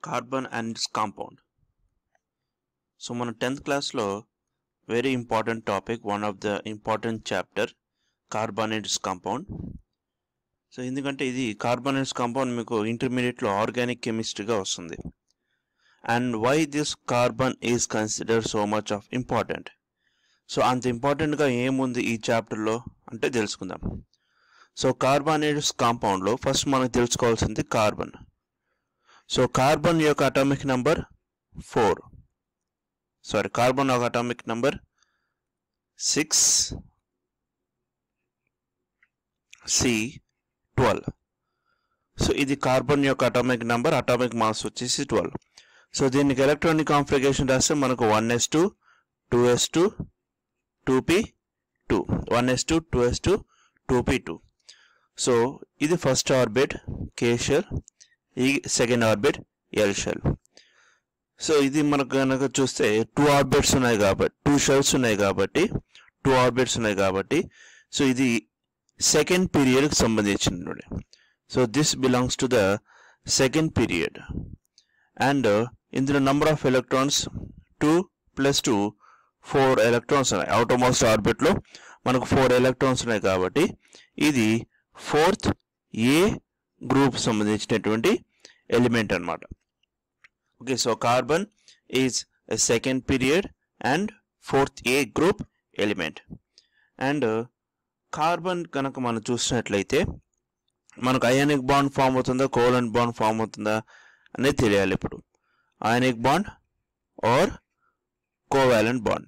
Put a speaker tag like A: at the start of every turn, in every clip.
A: Carbon and its compound. So మన 10th class లో very important topic, one of the important chapter, carbon and its compound. So ఎందుకంటే ఇది carbon and compound మీకు ఇంటర్మీడియట్లో organic కెమిస్ట్రీగా వస్తుంది. And why this carbon is considered so much of important. So అంత ఇంపార్టెంట్గా ఏముంది ఈ చాప్టర్లో అంటే తెలుసుకుందాం. సో కార్బన్ అండ్ కాంపౌండ్లో ఫస్ట్ మనకు తెలుసుకోవాల్సింది కార్బన్. సో కార్బన్ యొక్క అటామిక్ నెంబర్ 4. కార్బన్ యొక్క అటామిక్ నెంబర్ 6C12. సో ఇది కార్బన్ యొక్క అటామిక్ నెంబర్, అటామిక్ మాస్ వచ్చేసి 12. సో దీనికి ఎలక్ట్రానిక్ కాన్ఫిగరేషన్ రాస్తే మనకు 1s2 2s2 2p2 1s2 2s2 2p2. So ఇది ఫస్ట్ ఆర్బిట్ K షెల్, ఈ second orbit L shell. So ఇది మనకు కనుక చూస్తే 2 ఆర్బిట్స్ ఉన్నాయి కాబట్టి 2 షెల్స్ ఉన్నాయి కాబట్టి 2 ఆర్బిట్స్ ఉన్నాయి కాబట్టి సో ఇది సెకండ్ పీరియడ్కి సంబంధించింది. So this belongs to the second period. And ఇందులో నంబర్ ఆఫ్ ఎలక్ట్రాన్స్ 2 + 2 4 ఎలక్ట్రాన్స్ ఉన్నాయి. అవుటర్ మోస్ట్ ఆర్బిట్లో మనకు 4 ఎలక్ట్రాన్స్ ఉన్నాయి కాబట్టి ఇది 4th ఏ గ్రూప్ సంబంధించినటువంటి ఎలిమెంట్ అన్నమాట. Okay, so carbon is a second period and 4th A group element. And carbon కనుక మనం చూసినట్లయితే మనకు అయానిక్ బాండ్ ఫామ్ అవుతుందా, కోవలెంట్ బాండ్ ఫామ్ అవుతుందా అనేది తెలియాలి. ఇప్పుడు ionic bond are covalent bond.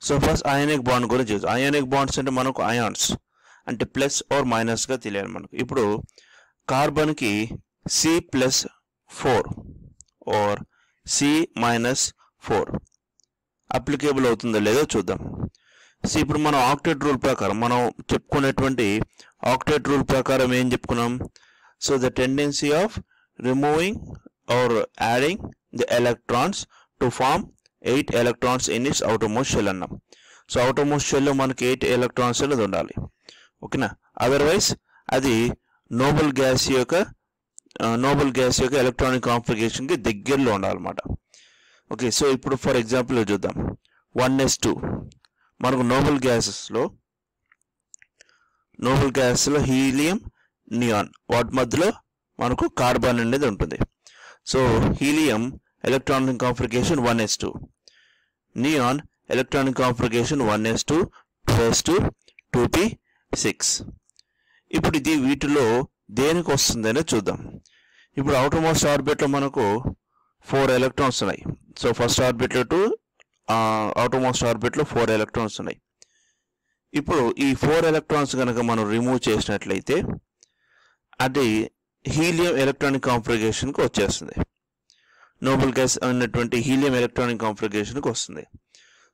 A: So first ionic bond గురించి చూద్దాం. అయానిక్ బాండ్స్ అంటే మనకు అయాన్స్ అంటే ప్లస్ ఆర్ మైనస్గా తెలియాలి మనకు. ఇప్పుడు కార్బన్కి C+4 ఆర్ C-4 అప్లికేబుల్ అవుతుందో లేదో చూద్దాం. సో ఇప్పుడు మనం ఆక్టేట్ రూల్ ప్రకారం మనం చెప్పుకునేటువంటి ఆక్టేట్ రూల్ ప్రకారం ఏం చెప్పుకున్నాం? So the tendency of removing or adding the electrons to form 8 electrons in its outermost shell అన్నాం. సో అవుటర్మోస్ట్ షెల్లో మనకి 8 ఎలక్ట్రాన్స్ అనేది ఉండాలి. ఓకేనా? అదర్వైజ్ అది నోబెల్ గ్యాస్ యొక్క ఎలక్ట్రానిక్ కాన్ఫిగరేషన్కి దగ్గరలో ఉండాలన్నమాట. ఓకే, సో ఇప్పుడు ఫర్ ఎగ్జాంపుల్ చూద్దాం. 1s2 మనకు నోబెల్ గ్యాస్లో హీలియం, నియాన్ వాటి మధ్యలో మనకు కార్బన్ అనేది ఉంటుంది. So helium electronic configuration 1s2, neon electronic configuration 1s2 2s2 2p6. ఇప్పుడు ఇది వీటిలో దేనికి వస్తుందనే చూద్దాం. ఇప్పుడు అవుటర్ మోస్ట్ ఆర్బిట్లో మనకు 4 ఎలక్ట్రాన్స్ ఉన్నాయి. సో ఫస్ట్ ఆర్బిట్లో టు అవుటర్ మోస్ట్ ఆర్బిట్లో 4 ఎలక్ట్రాన్స్ ఉన్నాయి. ఇప్పుడు ఈ 4 ఎలక్ట్రాన్స్ కనుక మనం రిమూవ్ చేసినట్లయితే అది హీలియం ఎలక్ట్రానిక్ కాన్ఫిగరేషన్కి వచ్చేస్తుంది. నోబెల్ గ్యాస్ అన్నటువంటి హీలియం ఎలక్ట్రానిక్ కాన్ఫిగరేషన్కి వస్తుంది.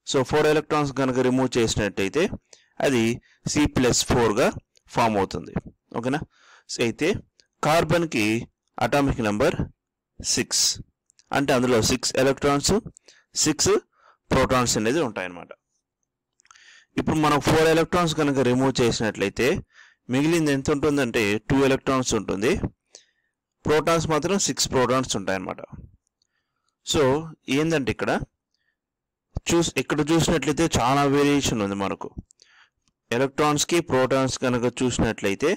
A: సో 4 ఎలక్ట్రాన్స్ కనుక రిమూవ్ చేసినట్టయితే అది C+4గా ఫామ్ అవుతుంది. ఓకేనా? సో అయితే కార్బన్కి అటామిక్ నెంబర్ 6 అంటే అందులో 6 ఎలక్ట్రాన్స్ 6 ప్రోటాన్స్ అనేది ఉంటాయన్నమాట. ఇప్పుడు మనం 4 ఎలక్ట్రాన్స్ కనుక రిమూవ్ చేసినట్లయితే మిగిలింది ఎంత ఉంటుందంటే 2 ఎలక్ట్రాన్స్ ఉంటుంది. ప్రోటాన్స్ మాత్రం 6 ప్రోటాన్స్ ఉంటాయన్నమాట. సో ఏంటంటే ఇక్కడ చూసినట్లయితే చాలా వేరియేషన్ ఉంది మనకు. ఎలక్ట్రాన్స్కి ప్రోటాన్స్ కనుక చూసినట్లయితే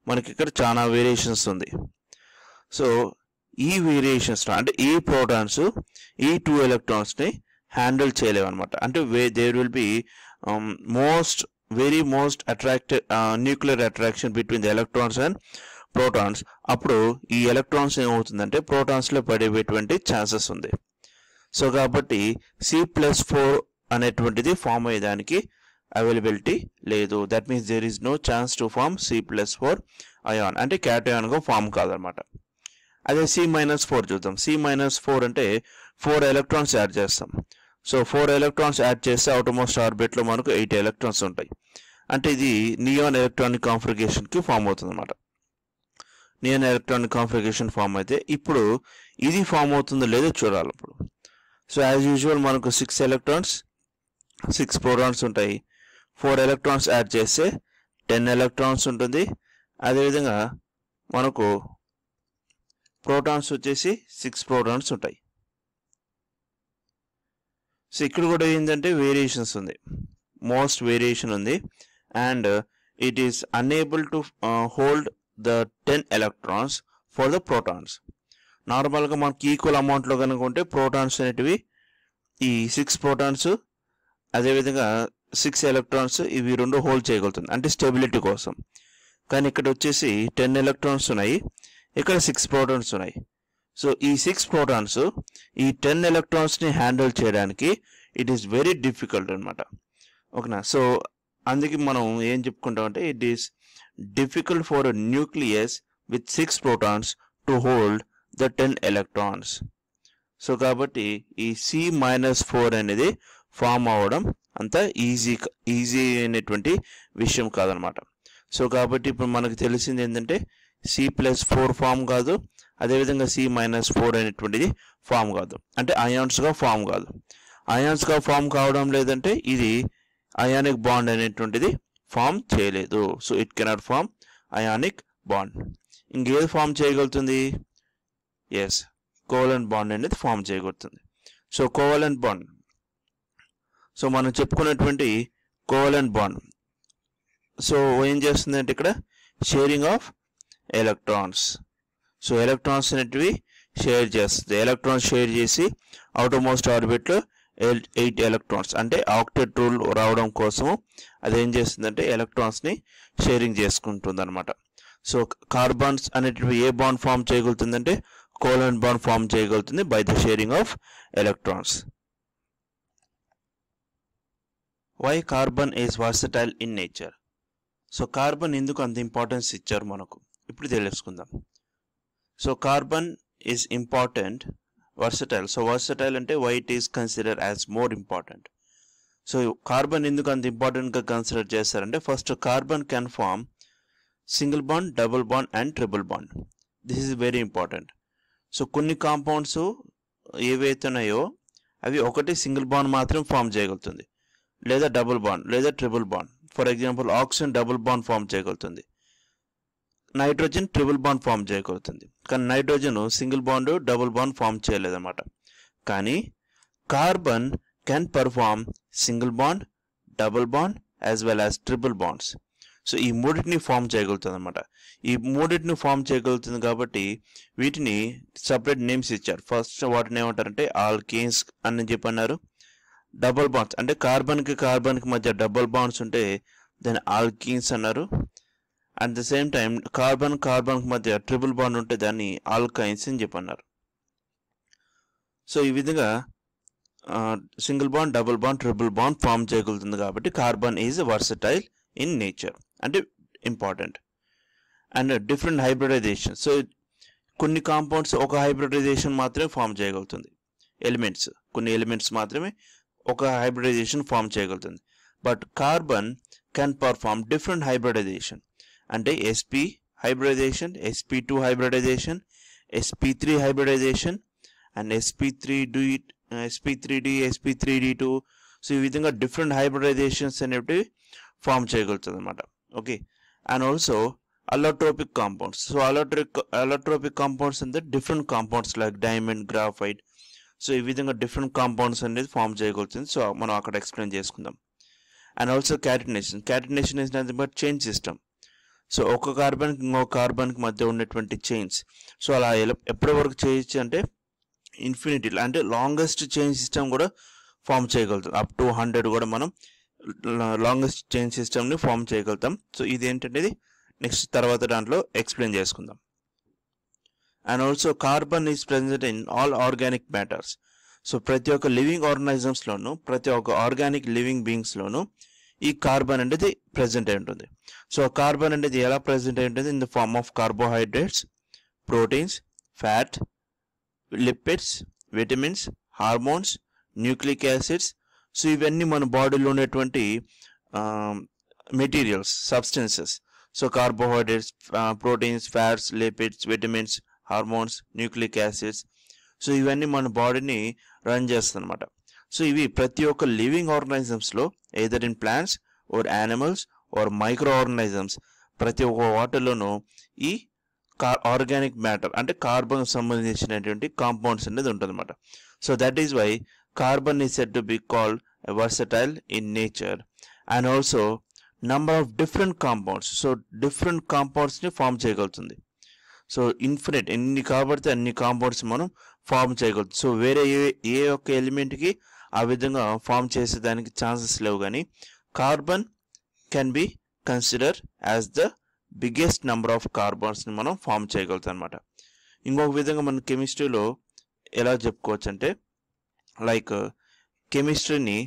A: మనకి ఇక్కడ చాలా వేరియేషన్స్ ఉంది. సో ఈ వేరియేషన్స్ అంటే ఈ ప్రోటాన్స్ ఈ 2 ఎలక్ట్రాన్స్ని హ్యాండిల్ చేయలేవు అనమాట. అంటే there will be very most attractive nuclear attraction between the electrons and protons. అప్పుడు ఈ ఎలక్ట్రాన్స్ ఏమవుతుందంటే ప్రోటాన్స్లో పడేటువంటి ఛాన్సెస్ ఉంది. సో కాబట్టి C+4 అనేటువంటిది ఫామ్ అయ్యేదానికి అవైలబిలిటీ లేదు. That means there is no chance to form C+4 ion అంటే క్యాటయాన్గా ఫామ్ కాదనమాట. అదే C-4 చూద్దాం. C-4 అంటే 4 ఎలక్ట్రాన్స్ యాడ్ చేస్తాం. సో 4 ఎలక్ట్రాన్స్ యాడ్ చేస్తే అవుటర్మోస్ట్ ఆర్బిట్లో మనకు 8 ఎలక్ట్రాన్స్ ఉంటాయి. అంటే ఇది నియాన్ ఎలక్ట్రానిక్ కాన్ఫిగరేషన్కి ఫామ్ అవుతుంది అనమాట. నియాన్ ఎలక్ట్రానిక్ కాన్ఫిగరేషన్ ఫామ్ అయితే ఇప్పుడు ఇది ఫామ్ అవుతుందో లేదో చూడాలి. ఇప్పుడు సో యాజ్ యూజువల్ మనకు 6 ఎలక్ట్రాన్స్ 6 ప్రోటాన్స్ ఉంటాయి. 4 ఎలక్ట్రాన్స్ యాడ్ చేస్తే 10 ఎలక్ట్రాన్స్ ఉంటుంది. అదేవిధంగా మనకు ప్రోటాన్స్ వచ్చేసి 6 ప్రోటాన్స్ ఉంటాయి. సో ఇక్కడ కూడా ఏంటంటే వేరియేషన్స్ ఉంది, మోస్ట్ వేరియేషన్ ఉంది. And it is unable to hold the 10 electrons for the protons. నార్మల్గా మనకి ఈక్వల్ అమౌంట్లో కనుక ఉంటే ప్రోటాన్స్ అనేటివి ఈ 6 ప్రోటాన్స్ అదేవిధంగా 6 electrons ఇవి రెండు హోల్డ్ చేయగలుగుతుంది, అంటే స్టెబిలిటీ కోసం. కానీ ఇక్కడ వచ్చేసి 10 electrons ఉన్నాయి, ఇక్కడ 6 ప్రోటాన్స్ ఉన్నాయి. సో ఈ 6 ప్రోటాన్స్ ఈ 10 electronsని హ్యాండిల్ చేయడానికి ఇట్ ఈస్ వెరీ డిఫికల్ట్ అనమాట. ఓకేనా? సో అందుకే మనం ఏం చెప్పుకుంటాం అంటే it is difficult for a nucleus with 6 protons to hold the 10 electrons. So కాబట్టి ఈ C-4 అనేది ఫామ్ అవ్వడం అంత ఈజీ అయినటువంటి విషయం కాదనమాట. సో కాబట్టి ఇప్పుడు మనకు తెలిసింది ఏంటంటే C+4 ఫామ్ కాదు, అదేవిధంగా C-4 అనేటువంటిది ఫామ్ కాదు, అంటే అయాన్స్గా ఫామ్ కాదు. అయాన్స్గా ఫామ్ కావడం లేదంటే ఇది అయానిక్ బాండ్ అనేటువంటిది ఫామ్ చేయలేదు. So it cannot form ionic bond. ఇంకేది ఫామ్ చేయగలుగుతుంది? ఎస్, కోవలెంట్ బాండ్ అనేది ఫామ్ చేయగలుగుతుంది. సో కోవలెంట్ బాండ్, సో మనం చెప్పుకున్నటువంటి కోవలెంట్ బాండ్ సో ఏం చేస్తుందంటే ఇక్కడ sharing of electrons. So electrons అనేటివి షేర్ చేస్తుంది. ఎలక్ట్రాన్స్ షేర్ చేసి అవుటర్మోస్ట్ ఆర్బిట్లో 8 electrons అంటే ఆక్టెట్ రూల్ రావడం కోసము అదేం చేస్తుందంటే ఎలక్ట్రాన్స్ని షేరింగ్ చేసుకుంటుంది అనమాట. సో కార్బన్స్ అనేటివి ఏ బాండ్ ఫామ్ చేయగలుగుతుందంటే కోవలెంట్ బాండ్ ఫామ్ చేయగలుగుతుంది by the sharing of electrons. Why carbon is versatile in nature? So carbon ఎందుకు అంత ఇంపార్టెన్స్ ఇచ్చారు మనకు ఇప్పుడు తెలుసుకుందాం. So carbon is important, versatile. So versatile అంటే why it is consider as more important. So carbon ఎందుకు అంత ఇంపార్టెంట్గా కన్సిడర్ చేస్తారంటే first carbon can form single bond, double bond and triple bond. This is very important. So కొన్ని compounds ఏవైతే ఉన్నాయో అవి ఒకటి సింగిల్ బాండ్ మాత్రం ఫామ్ చేయగలుగుతుంది, లేదా డబుల్ బాండ్ లేదా triple bond. For example oxygen double bond form చేయగలుగుతుంది, నైట్రోజన్ ట్రిపుల్ బాండ్ ఫామ్ చేయగలుగుతుంది. కానీ nitrogen single bond double bond form చేయలేదన్నమాట. కానీ carbon can perform single bond, double bond as well as triple bonds. So ఈ మూడింటిని form చేయగలుగుతుంది అనమాట. ఈ మూడింటిని ఫామ్ చేయగలుగుతుంది కాబట్టి వీటిని సపరేట్ నేమ్స్ ఇచ్చారు. ఫస్ట్ వాటిని ఏమంటారంటే ఆల్కేన్స్ అని చెప్పి అన్నారు. డబుల్ బాండ్స్ అంటే కార్బన్కి మధ్య డబుల్ బాండ్స్ ఉంటే దాన్ని ఆల్కీన్స్ అన్నారు. అట్ ద సేమ్ టైం కార్బన్కి మధ్య ట్రిపుల్ బాండ్ ఉంటే దాన్ని ఆల్కైన్స్ అని చెప్పన్నారు. సో ఈ విధంగా single bond, double bond, triple bond form చేయగలుగుతుంది కాబట్టి carbon is versatile in nature, అంటే important. And different hybridization. So కొన్ని కాంపౌండ్స్ ఒక హైబ్రిడైజేషన్ మాత్రమే ఫామ్ చేయగలుగుతుంది, కొన్ని ఎలిమెంట్స్ మాత్రమే ఒక హైబ్రిడైజేషన్ ఫామ్ చేయగలుగుతుంది. But carbon can perform different hybridization, అంటే sp hybridization, sp2 hybridization, sp3 hybridization and sp3d, sp3d2. So ఈ విధంగా డిఫరెంట్ హైబ్రిడైజేషన్స్ అనేవి ఫామ్ చేయగలుగుతుంది అనమాట. Okay. And also allotropic compounds. So allotropic compounds అంటే different compounds like diamond, graphite. So ఈ విధంగా different compounds అనేది ఫామ్ చేయగలుగుతుంది. సో మనం అక్కడ ఎక్స్ప్లెయిన్ చేసుకుందాం. And also catenation is nothing but chain system. So ఒక కార్బన్కి ఇంకో కార్బన్కి మధ్య ఉన్నటువంటి చైన్స్. సో అలా ఎప్పటి వరకు చేయొచ్చు అంటే ఇన్ఫినిటీ, అంటే లాంగెస్ట్ చైన్ సిస్టమ్ కూడా ఫామ్ చేయగలుగుతాం. అప్ టు 100 కూడా మనం లాంగెస్ట్ చైన్ సిస్టమ్ని ఫామ్ చేయగలుగుతాం. సో ఇది ఏంటంటే నెక్స్ట్ తర్వాత దాంట్లో ఎక్స్ప్లెయిన్ చేసుకుందాం. And also carbon is present in all organic matters. So ప్రతి ఒక్క లివింగ్ ఆర్గానిజమ్స్లోను, ప్రతి ఒక్క ఆర్గానిక్ లివింగ్ బీయింగ్స్లోను ఈ కార్బన్ అనేది ప్రెసెంట్ అయి ఉంటుంది. సో కార్బన్ అనేది ఎలా ప్రెసెంట్ అయి ఉంటుంది? In the form of carbohydrates, proteins, fat, lipids, vitamins, hormones, nucleic acids. So ఇవన్నీ మన బాడీలో ఉన్నటువంటి materials, substances. So carbohydrates, proteins, fats, lipids, vitamins, hormones, nucleic acids. So ఇవన్నీ మన బాడీని రన్ చేస్తుంది అనమాట. సో ఇవి ప్రతి ఒక్క లివింగ్ ఆర్గానిజమ్స్లో either in plants or animals or micro organisms ప్రతి ఒక్క వాటిలోనూ ఈ ఆర్గానిక్ మ్యాటర్ అంటే కార్బన్ సంబంధించినటువంటి కాంపౌండ్స్ అనేది ఉంటుందన్నమాట. So that is why carbon is said to be called versatile in nature, and also number of different compounds. So different కాంపౌండ్స్ని form చేయగలుగుతుంది. సో ఇన్ఫినిట్ ఎన్ని కాబడితే అన్ని కాంపౌండ్స్ మనం ఫామ్ చేయగలుగుతాం. సో వేరే ఏ ఒక్క ఎలిమెంట్కి ఆ విధంగా ఫామ్ చేసేదానికి ఛాన్సెస్ లేవు, కానీ carbon can be consider as the biggest number of కార్బన్స్ని మనం ఫామ్ చేయగలుగుతాం అనమాట. ఇంకొక విధంగా మనం కెమిస్ట్రీలో ఎలా చెప్పుకోవచ్చు అంటే, లైక్ కెమిస్ట్రీని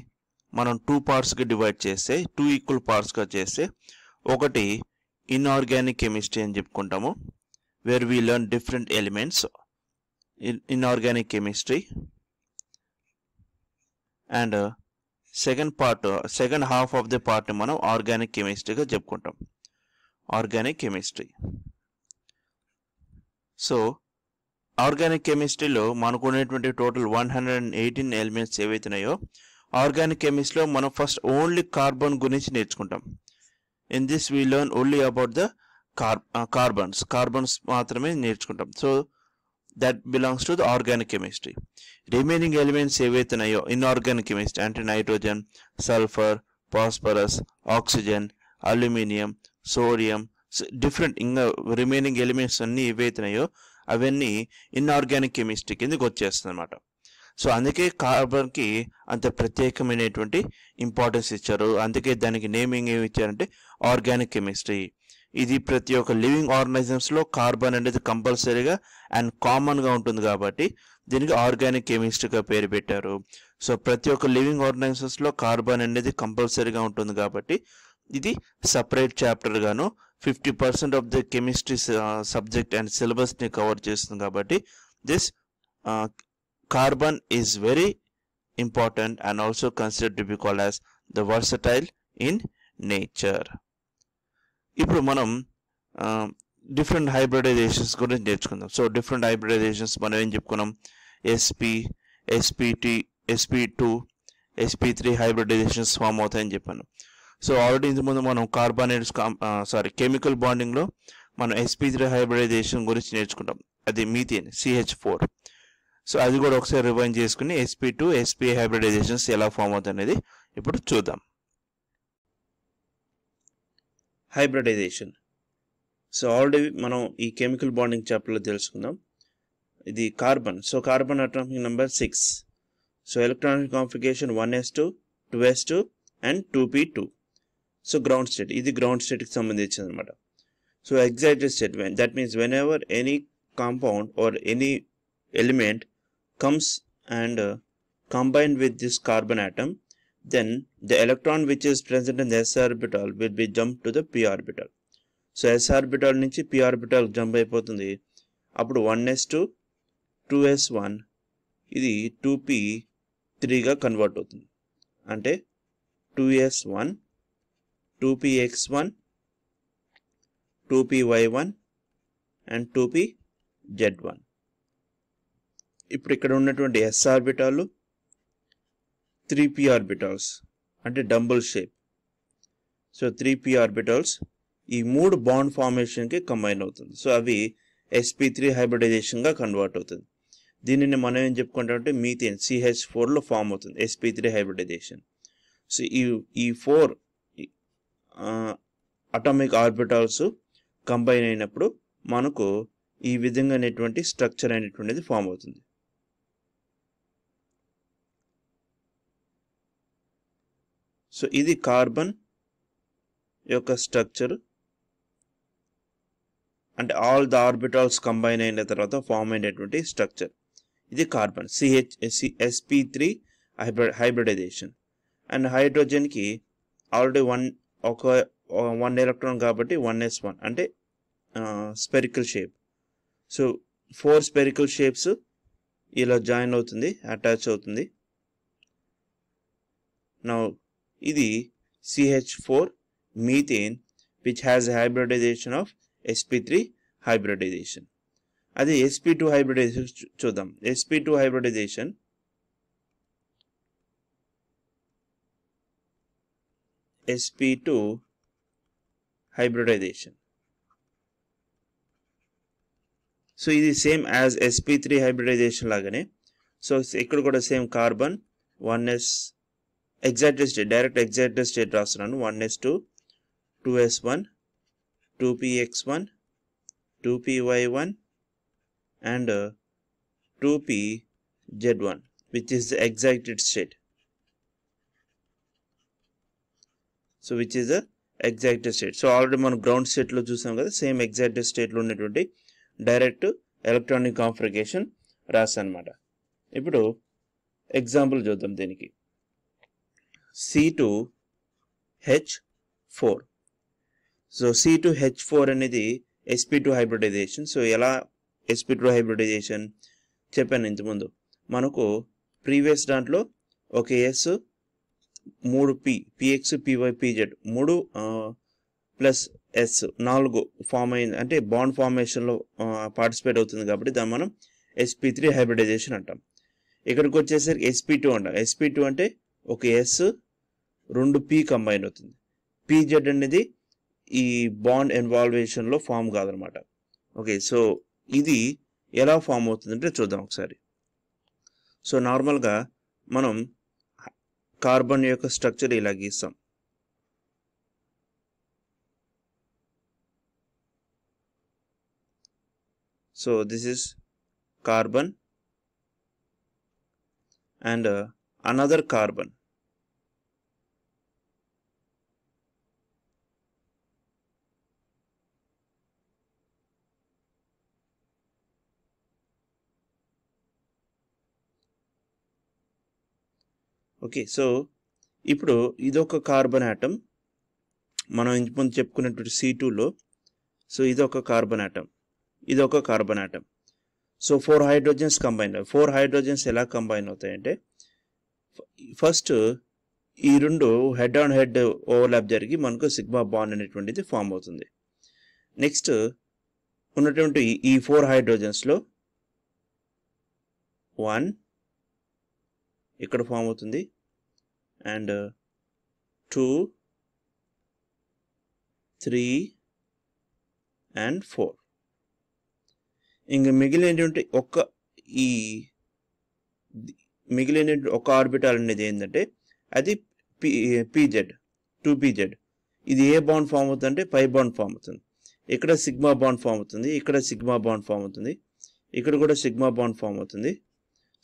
A: మనం 2 పార్ట్స్గా డివైడ్ చేస్తే, 2 ఈక్వల్ పార్ట్స్గా చేస్తే, ఒకటి ఇన్ఆర్గానిక్ కెమిస్ట్రీ అని చెప్పుకుంటాము, where we learn different elements inorganic chemistry, and second half of the పార్ట్ని మనం ఆర్గానిక్ కెమిస్ట్రీగా చెప్పుకుంటాం, ఆర్గానిక్ కెమిస్ట్రీ. సో ఆర్గానిక్ కెమిస్ట్రీలో మనకు ఉన్నటువంటి టోటల్ 118 ఎలిమెంట్స్ ఏవైతున్నాయో, ఆర్గానిక్ కెమిస్ట్రీలో మనం ఫస్ట్ ఓన్లీ కార్బన్ గురించి నేర్చుకుంటాం. In this we learn only about the carbons మాత్రమే నేర్చుకుంటాం. So that belongs to the organic chemistry. Remaining elements ఏవైతున్నాయో ఇన్ఆర్గానిక్ కెమిస్ట్రీ అంటే nitrogen, sulphur, phosphorus, oxygen, aluminium, sodium, different ఇంకా రిమైనింగ్ ఎలిమెంట్స్ అన్నీ ఏవైతున్నాయో అవన్నీ ఇన్ఆర్గానిక్ కెమిస్ట్రీ కిందకి వచ్చేస్తుంది అనమాట. సో అందుకే కార్బన్కి అంత ప్రత్యేకమైనటువంటి ఇంపార్టెన్స్ ఇచ్చారు. అందుకే దానికి నేమింగ్ ఏమి ఇచ్చారంటే ఆర్గానిక్ కెమిస్ట్రీ. ఇది ప్రతి ఒక్క లివింగ్ ఆర్గానిజమ్స్లో కార్బన్ అనేది కంపల్సరీగా అండ్ కామన్గా ఉంటుంది కాబట్టి దీనికి ఆర్గానిక్ కెమిస్ట్రీగా పేరు పెట్టారు. సో ప్రతి ఒక్క లివింగ్ ఆర్గానిజమ్స్లో కార్బన్ అనేది కంపల్సరీగా ఉంటుంది కాబట్టి ఇది సపరేట్ చాప్టర్ గాను 50% of the chemistry subject and సిలబస్ని కవర్ చేస్తుంది కాబట్టి this carbon is very important and also considered to be called as the versatile in nature. ఇప్పుడు మనం డిఫరెంట్ హైబ్రిడైజేషన్స్ గురించి నేర్చుకుందాం. సో డిఫరెంట్ హైబ్రిడైజేషన్స్ మనం ఏం చెప్పుకున్నాం, sp2, sp3 హైబ్రిడైజేషన్స్ ఫామ్ అవుతాయని చెప్పాను. సో ఆల్రెడీ ఇంతకుముందు మనం కెమికల్ బాండింగ్లో మనం sp3 హైబ్రిడైజేషన్ గురించి నేర్చుకుంటాం, అది మీథేన్ CH4. సో అది కూడా ఒకసారి రివైండ్ చేసుకుని sp2 sp హైబ్రిడైజేషన్స్ ఎలా ఫామ్ అవుతాయి అనేది ఇప్పుడు చూద్దాం. హైబ్రిడైజేషన్. సో ఆల్రెడీ మనం ఈ కెమికల్ బాండింగ్ చాప్టర్లో తెలుసుకుందాం. ఇది carbon. So carbon atomic number 6. So electronic configuration 1s2, 2s2 and 2p2. So ground state, ఇది గ్రౌండ్ స్టేట్కి సంబంధించింది అనమాట. So excited state, that means when ever any compound or any element comes and combined with this carbon atom, then the electron which is present in the s orbital will be jumped to the p orbital. So s orbital నుంచి p orbital jump అయిపోతుంది. అప్పుడు 1s2, 2s1 ఇది 2p3గా convert అవుతుంది. అంటే 2s1, 2px1, 2py1 and 2pz1. ఇప్పుడు ఇక్కడ ఉన్నటువంటి s ఆర్బిటాలు 3p orbitals అంటే dumbbell shape. So 3p orbitals ఈ 3 బాండ్ ఫార్మేషన్కి కంబైన్ అవుతుంది. సో అవి sp3 హైబ్రిడైజేషన్గా కన్వర్ట్ అవుతుంది. దీనిని మనం ఏం చెప్పుకుంటామంటే మీథేన్ CH4లో ఫామ్ అవుతుంది sp3 హైబ్రిడైజేషన్. సో ఈ 4 అటామిక్ ఆర్బిటాల్స్ కంబైన్ అయినప్పుడు మనకు ఈ విధంగా అనేటువంటి స్ట్రక్చర్ అనేటువంటిది ఫామ్ అవుతుంది. సో ఇది కార్బన్ యొక్క స్ట్రక్చర్, అంటే ఆల్ ద ఆర్బిటాల్స్ కంబైన్ అయిన తర్వాత ఫామ్ అయినటువంటి స్ట్రక్చర్. ఇది కార్బన్ sp3 హైబ్రిడైజేషన్. అండ్ హైడ్రోజన్కి ఆల్రెడీ 1 ఎలక్ట్రాన్ కాబట్టి 1s1 అంటే spherical shape. So 4 spherical shapes ఇలా జాయిన్ అవుతుంది, అటాచ్ అవుతుంది. నౌ ఇది CH4 methane which has hybridization of sp3 hybridization. అది sp2 హైబ్రిడైజేషన్ చూద్దాం. sp2 hybridization sp2 hybridization so ఇది సేమ్ యాజ్ sp3 హైబ్రిడైజేషన్ లాగానే. సో ఇక్కడ కూడా same carbon 1s excited state, direct excited state రాస్తున్నాను. 1s2 2s1 2px1 2py1 and 2pz1 which is the excited state. So which is the excited state. So already మనం ground state లో చూసాం కదా, same excited state లో ఉన్నటువంటి direct electronic configuration రాసనమాట. ఇప్పుడు example చూద్దాం దీనికి. C2H4. సో C2H4 అనేది sp2 హైబ్రిడైజేషన్. సో ఎలా sp2 హైబ్రిడైజేషన్ చెప్పాను ఇంతకుముందు. మనకు ప్రీవియస్ దాంట్లో ఒక S 3p px py pz 3 plus S 4 form అయింది, అంటే బాండ్ ఫార్మేషన్లో పార్టిసిపేట్ అవుతుంది కాబట్టి దాన్ని మనం sp3 హైబ్రిడైజేషన్ అంటాం. ఇక్కడికి వచ్చేసరికి sp2 అంటాం. sp2 అంటే ఒక S 2p కంబైన్ అవుతుంది. pz అనేది ఈ బాండ్ ఇన్వాల్వేషన్లో ఫామ్ కాదనమాట. ఓకే, సో ఇది ఎలా ఫామ్ అవుతుందంటే చూద్దాం ఒకసారి. సో నార్మల్గా మనం కార్బన్ యొక్క స్ట్రక్చర్ ఇలా గీస్తాం. So this is carbon and another carbon. Okay, so ఇప్పుడు ఇదొక కార్బన్ ఆటమ్, మనం ఇంతకుముందు చెప్పుకున్నటువంటి C2లో. సో ఇదొక కార్బన్ ఆటమ్, ఇదొక carbon atom. So 4 hydrogens combine. 4 hydrogens ఎలా కంబైన్ అవుతాయంటే, ఫస్ట్ ఈ రెండు హెడ్ ఆన్ హెడ్ ఓవర్లాప్ జరిగి మనకు సిగ్మా బాండ్ అనేటువంటిది ఫామ్ అవుతుంది. నెక్స్ట్ ఉన్నటువంటి ఈ 4 హైడ్రోజన్స్లో 1 ఇక్కడ ఫామ్ అవుతుంది అండ్ 2 3 and 4. ఇంక మిగిలినటువంటి ఒక ఆర్బిటాల్ అనేది ఏంటంటే అది pz 2pz. ఇది ఏ బాండ్ ఫామ్ అవుతుంది అంటే పై బాండ్ ఫామ్ అవుతుంది. ఇక్కడ సిగ్మా బాండ్ ఫామ్ అవుతుంది, ఇక్కడ సిగ్మా బాండ్ ఫామ్ అవుతుంది, ఇక్కడ కూడా సిగ్మా బాండ్ ఫామ్ అవుతుంది.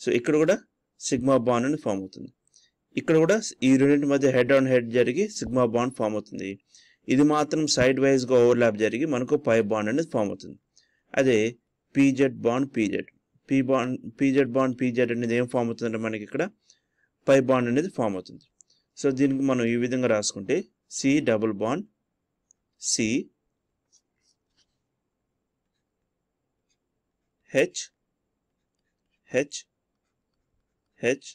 A: సో ఇక్కడ కూడా సిగ్మా బాండ్ అని ఫామ్ అవుతుంది. ఇక్కడ కూడా ఈ రెండింటి మధ్య హెడ్ ఆన్ హెడ్ జరిగి సిగ్మా బాండ్ ఫామ్ అవుతుంది. ఇది మాత్రం సైడ్ వైజ్గా ఓవర్లాప్ జరిగి మనకు పై బాండ్ అనేది ఫామ్ అవుతుంది. అదే pz bond pz bond pz అనేది ఏం ఫామ్ అవుతుందంటే మనకి ఇక్కడ పై బాండ్ అనేది ఫామ్ అవుతుంది. సో దీనికి మనం ఈ విధంగా రాసుకుంటే C double bond C H H H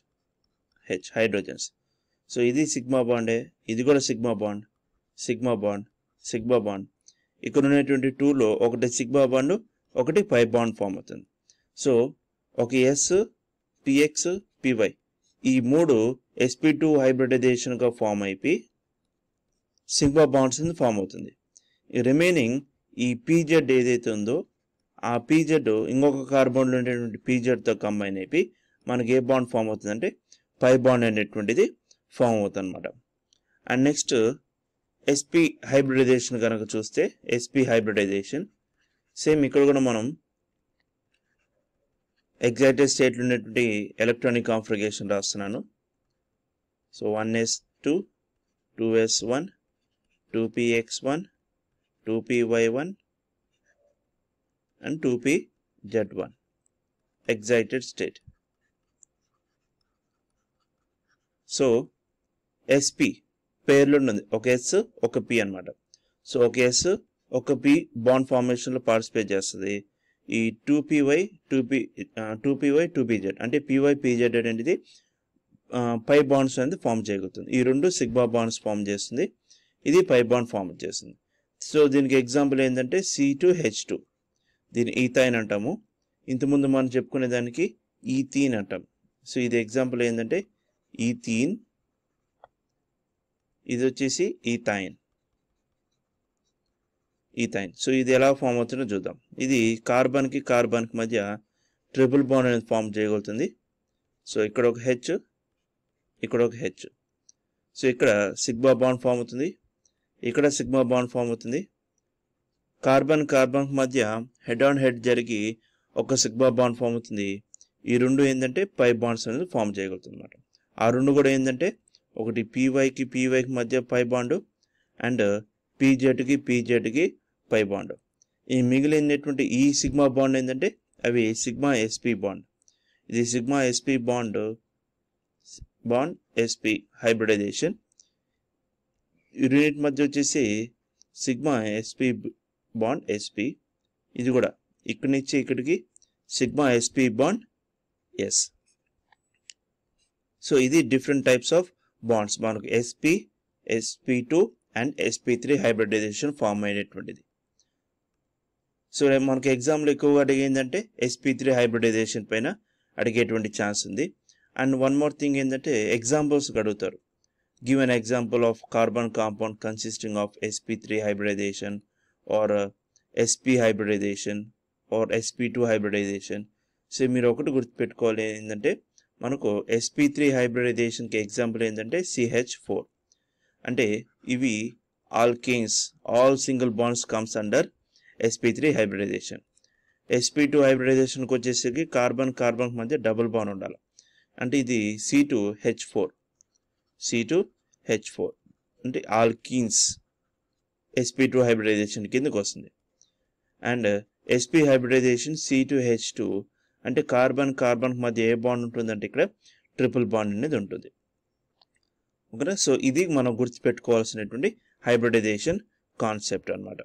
A: H hydrogens. So ఇది సిగ్మా బాండే, ఇది కూడా sigma bond sigma bond sigma bond. ఇక్కడ ఉన్నటువంటి 2లో ఒకటి సిగ్మా బాండ్, ఒకటి పై బాండ్ ఫామ్ అవుతుంది. సో ఒక S px py ఈ 3 sp2 హైబ్రిడైజేషన్గా ఫామ్ అయిపోయి సిగ్మా బాండ్స్ ఫామ్ అవుతుంది. ఈ రిమైనింగ్ ఈ pz ఏదైతే ఉందో ఆ pz ఇంకొక కార్బన్లో ఉండేటువంటి pzతో కంబైన్ అయిపోయి మనకి ఏ బాండ్ ఫామ్ అవుతుందంటే పై బాండ్ అనేటువంటిది ఫామ్ అవుతుంది అనమాట. అండ్ నెక్స్ట్ sp హైబ్రిడైజేషన్ కనుక చూస్తే sp హైబ్రిడైజేషన్ సేమ్ ఇక్కడ కూడా మనం ఎగ్జైటెడ్ స్టేట్లో ఉన్నటువంటి ఎలక్ట్రానిక్ కాన్ఫిగరేషన్ రాస్తున్నాను. So 1s2 2s1 2px1 2py1 and 2pz1 excited state. So sp పేర్లో ఉన్నది ఒక s ఒక p అనమాట. సో ఒక s ఒక p బాండ్ ఫార్మేషన్లో పార్టిసిపేట్ చేస్తుంది. ఈ 2py 2pz అంటే py pz అనేది పై బాండ్స్ అనేది ఫామ్ చేయగలుగుతుంది. ఈ రెండు సిగ్మా బాండ్స్ ఫామ్ చేస్తుంది, ఇది పై బాండ్ ఫామ్ చేస్తుంది. సో దీనికి ఎగ్జాంపుల్ ఏంటంటే C2H2, దీన్ని ఈథైన్ అంటాము. ఇంతకుముందు మనం చెప్పుకునే దానికి ఈథీన్ అంటాం. సో ఇది ఎగ్జాంపుల్ ఏంటంటే ఈథీన్, ఇది వచ్చేసి ఈథైన్. ఈథైన్. సో ఇది ఎలా ఫామ్ అవుతుందో చూద్దాం. ఇది కార్బన్కి మధ్య ట్రిపుల్ బాండ్ అనేది ఫామ్ చేయగలుగుతుంది. సో ఇక్కడ ఒక హెచ్, ఇక్కడ ఒక హెచ్. సో ఇక్కడ సిగ్మా బాండ్ ఫామ్ అవుతుంది, ఇక్కడ సిగ్మా బాండ్ ఫామ్ అవుతుంది. కార్బన్ మధ్య హెడ్ ఆన్ హెడ్ జరిగి ఒక సిగ్మా బాండ్ ఫామ్ అవుతుంది. ఈ రెండు ఏంటంటే పై బాండ్స్ అనేది ఫామ్ చేయగలుగుతుంది అన్నమాట. ఆ రెండు కూడా ఏంటంటే ఒకటి పీవైకి మధ్య పై బాండ్ అండ్ పీజెడ్కి పై బాండ్. ఈ మిగిలినటువంటి ఈ సిగ్మా బాండ్ ఏంటంటే అవి సిగ్మా ఎస్పీ బాండ్. ఇది sigma SP bond SP hybridization. Unit మధ్య వచ్చేసి సిగ్మా ఎస్పీ బాండ్ ఎస్పీ. ఇది కూడా ఇక్కడి నుంచి ఇక్కడికి sigma SP bond S. So ఇది డిఫరెంట్ టైప్స్ ఆఫ్ బాండ్స్ మనకు sp2 and sp3 hybridization form అయినటువంటిది. సో మనకి ఎగ్జామ్లో ఎక్కువగా అడిగేందంటే sp3 హైబ్రిడైజేషన్ పైన అడిగేటువంటి ఛాన్స్ ఉంది. అండ్ వన్ మోర్ థింగ్ ఏంటంటే ఎగ్జాంపుల్స్ అడుగుతారు. Give an example of carbon compound consisting of sp3 hybridization or sp hybridization or sp2 hybridization. So మీరు ఒకటి గుర్తుపెట్టుకోవాలి ఏంటంటే మనకు sp3 హైబ్రిడైజేషన్కి ఎగ్జాంపుల్ ఏంటంటే CH4. అంటే ఇవి alkanes, all single bonds comes under sp3 hybridization. sp2 హైబ్రిడైజేషన్కి వచ్చేసరికి కార్బన్ మధ్య డబుల్ బాండ్ ఉండాలి. అంటే ఇది C2H4 అంటే ఆల్కీన్స్ sp2 హైబ్రిడైజేషన్ కిందకి వస్తుంది. అండ్ sp హైబ్రిడైజేషన్ C2H2 అంటే కార్బన్ మధ్య ఏ బాండ్ ఉంటుందంటే ఇక్కడ ట్రిపుల్ బాండ్ అనేది ఉంటుంది. ఓకేనా. సో ఇది మనం గుర్తుపెట్టుకోవాల్సినటువంటి హైబ్రిడైజేషన్ కాన్సెప్ట్ అన్నమాట.